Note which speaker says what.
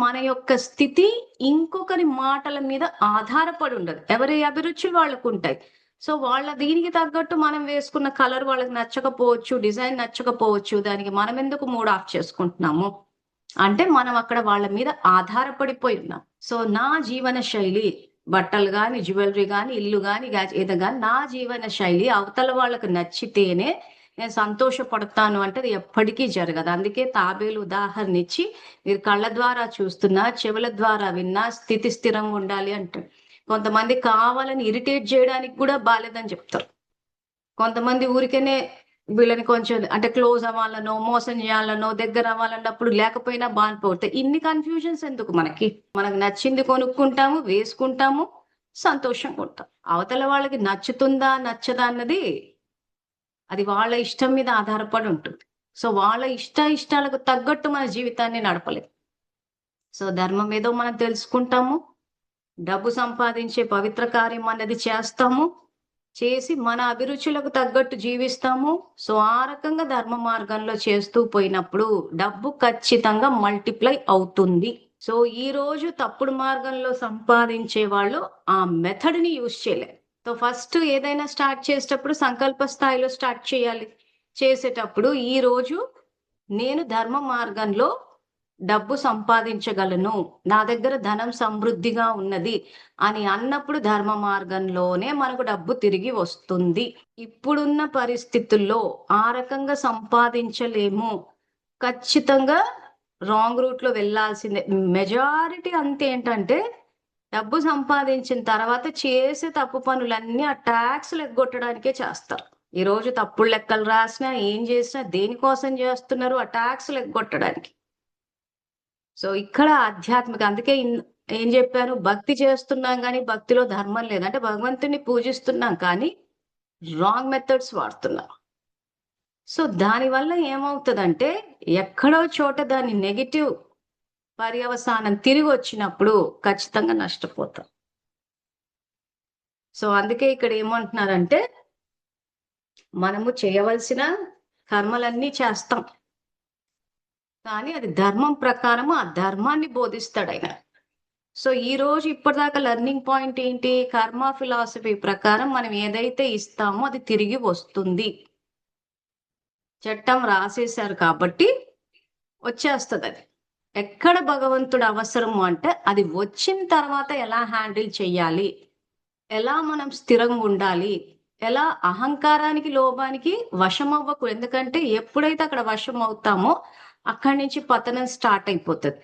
Speaker 1: మన యొక్క స్థితి ఇంకొకరి మాటల మీద ఆధారపడి ఉండదు. ఎవరి అభిరుచులు వాళ్ళకుంటాయి. సో, వాళ్ళ దీనికి తగ్గట్టు మనం వేసుకున్న కలర్ వాళ్ళకి నచ్చకపోవచ్చు, డిజైన్ నచ్చకపోవచ్చు. దానికి మనమెందుకు మూడ్ ఆఫ్ చేసుకుంటున్నాము? అంటే మనం అక్కడ వాళ్ళ మీద ఆధారపడిపోయి ఉన్నాం. సో, నా జీవన శైలి బట్టలు గాని, జ్యువెలరీ గాని, ఇల్లు గాని, ఏది గాని నా జీవన శైలి అవతల వాళ్ళకి నచ్చితేనే నేను సంతోషపడతాను అంటే అది ఎప్పటికీ జరగదు. అందుకే తాబేలు ఉదాహరణ ఇచ్చి మీరు కళ్ళ ద్వారా చూస్తున్నా, చెవుల ద్వారా విన్నా స్థితి స్థిరంగా ఉండాలి అంటాడు. కొంతమంది కావాలని ఇరిటేట్ చేయడానికి కూడా బాలేదని చెప్తారు. కొంతమంది ఊరికేనే వీళ్ళని కొంచెం అంటే క్లోజ్ అవ్వాలనో, మోసం చేయాలనో, దగ్గర అవ్వాలన్నప్పుడు లేకపోయినా బానిపోతాయి. ఇన్ని కన్‌ఫ్యూజన్స్ ఎందుకు మనకి? మనకు నచ్చింది కొనుక్కుంటాము, వేసుకుంటాము, సంతోషంగా ఉంటాం. అవతల వాళ్ళకి నచ్చుతుందా, నచ్చదా అన్నది అది వాళ్ళ ఇష్టం మీద ఆధారపడి ఉంటుంది. సో, వాళ్ళ ఇష్టాలకు తగ్గట్టు మన జీవితాన్ని నడపలేం. సో, ధర్మం ఏదో మనం తెలుసుకుంటాము. డబ్బు సంపాదించే పవిత్ర కార్యం అన్నది చేస్తాము. చేసి మన అభిరుచులకు తగ్గట్టు జీవిస్తాము. సో, ఆ రకంగా ధర్మ మార్గంలో చేస్తూ పోయినప్పుడు డబ్బు ఖచ్చితంగా మల్టిప్లై అవుతుంది. సో, ఈరోజు తప్పుడు మార్గంలో సంపాదించే వాళ్ళు ఆ మెథడ్‌ని యూజ్ చేయలేరు. సో, ఫస్ట్ ఏదైనా స్టార్ట్ చేసేటప్పుడు సంకల్ప స్థాయిలో స్టార్ట్ చేయాలి. చేసేటప్పుడు ఈరోజు నేను ధర్మ మార్గంలో డబ్బు సంపాదించగలను. నా దగ్గర ధనం సమృద్ధిగా ఉన్నది అని అన్నప్పుడు ధర్మ మార్గంలోనే మనకు డబ్బు తిరిగి వస్తుంది. ఇప్పుడున్న పరిస్థితుల్లో ఆ రకంగా సంపాదించలేము. ఖచ్చితంగా రాంగ్ రూట్‌లో వెళ్ళాల్సిందే. మెజారిటీ అంతేంటంటే డబ్బు సంపాదించిన తర్వాత చేసే తప్పు పనులన్నీ ఆ టాక్స్‌లు ఎగ్గొట్టడానికే చేస్తారు. ఈరోజు తప్పుడు లెక్కలు రాసినా, ఏం చేసినా దేనికోసం చేస్తున్నారు? ఆ టాక్స్‌లు ఎగ్గొట్టడానికి. సో, ఇక్కడ ఆధ్యాత్మిక అందుకే ఏం చెప్పాను? భక్తి చేస్తున్నాం గానీ, భక్తిలో ధర్మం లేదు. అంటే భగవంతుడిని పూజిస్తున్నాం కానీ, రాంగ్ మెథడ్స్ వాడుతున్నాం. సో, దానివల్ల ఏమవుతదంటే, ఎక్కడో చోట దాని నెగెటివ్ పర్యవసానం తిరిగొచ్చినప్పుడు ఖచ్చితంగా నష్టపోతాం. సో, అందుకే ఇక్కడ ఏమంటున్నారంటే, మనము చేయవలసిన కర్మలన్నీ చేస్తాం. కానీ అది ధర్మం ప్రకారము ఆ ధర్మాన్ని బోధిస్తాడాయన. సో, ఈరోజు ఇప్పటిదాకా లెర్నింగ్ పాయింట్ ఏంటి? కర్మ ఫిలాసఫీ ప్రకారం మనం ఏదైతే ఇస్తామో అది తిరిగి వస్తుంది. చట్టం రాసేశారు కాబట్టి వచ్చేస్తదది. ఎక్కడ భగవంతుడు అవసరము అంటే అది వచ్చిన తర్వాత ఎలా హ్యాండిల్ చెయ్యాలి? ఎలా మనం స్థిరంగుండాలి? ఎలా అహంకారానికి, లోభానికి వశమవ్వకు. ఎందుకంటే ఎప్పుడైతే అక్కడ వశమవుతామో అక్కడి నుంచి పతనం స్టార్ట్ అయిపోతది.